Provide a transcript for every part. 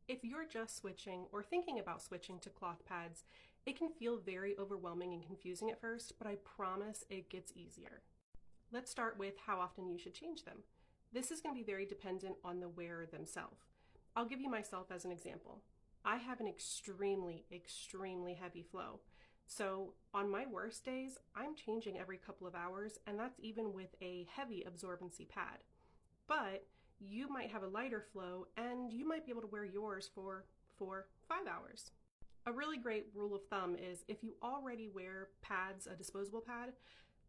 If you're just switching or thinking about switching to cloth pads, it can feel very overwhelming and confusing at first, but I promise it gets easier. Let's start with how often you should change them. This is going to be very dependent on the wearer themselves. I'll give you myself as an example. I have an extremely heavy flow. So on my worst days, I'm changing every couple of hours, and that's even with a heavy absorbency pad. But you might have a lighter flow and you might be able to wear yours for 4-5 hours. A really great rule of thumb is if you already wear pads, a disposable pad,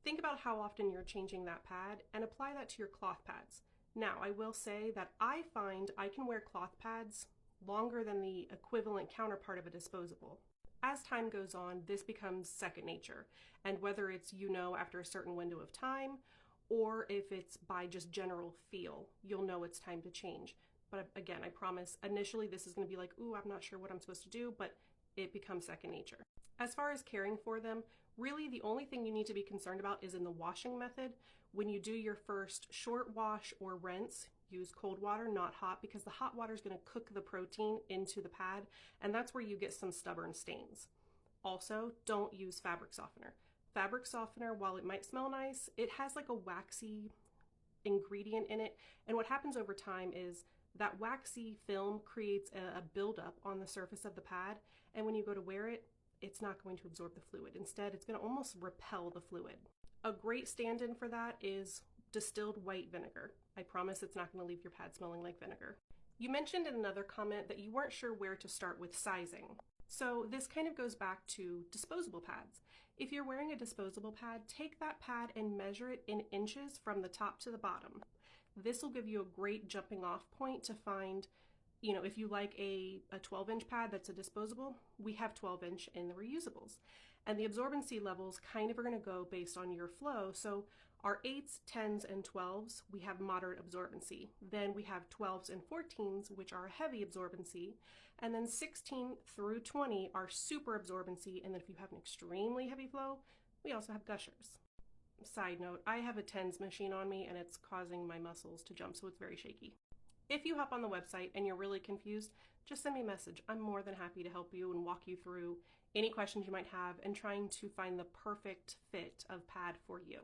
think about how often you're changing that pad and apply that to your cloth pads. Now, I will say that I find I can wear cloth pads longer than the equivalent counterpart of a disposable. As time goes on, this becomes second nature, and whether it's after a certain window of time or if it's by just general feel, you'll know it's time to change. But again, I promise, initially this is going to be like, ooh, I'm not sure what I'm supposed to do, but it becomes second nature. As far as caring for them, really the only thing you need to be concerned about is in the washing method. When you do your first short wash or rinse, use cold water, not hot, because the hot water is going to cook the protein into the pad, and that's where you get some stubborn stains. Also, don't use fabric softener. Fabric softener, while it might smell nice, it has like a waxy ingredient in it, and what happens over time is that waxy film creates a buildup on the surface of the pad, and when you go to wear it, it's not going to absorb the fluid. Instead, it's going to almost repel the fluid. A great stand-in for that is distilled white vinegar. I promise it's not going to leave your pad smelling like vinegar. You mentioned in another comment that you weren't sure where to start with sizing. So this kind of goes back to disposable pads. If you're wearing a disposable pad, take that pad and measure it in inches from the top to the bottom. This will give you a great jumping off point to find, if you like a 12-inch pad that's a disposable, we have 12-inch in the reusables. And the absorbency levels kind of are going to go based on your flow. So our 8s, 10s, and 12s, we have moderate absorbency. Then we have 12s and 14s, which are heavy absorbency. And then 16 through 20 are super absorbency. And then if you have an extremely heavy flow, we also have gushers. Side note, I have a TENS machine on me and it's causing my muscles to jump, so it's very shaky. If you hop on the website and you're really confused, just send me a message. I'm more than happy to help you and walk you through any questions you might have and trying to find the perfect fit of pad for you.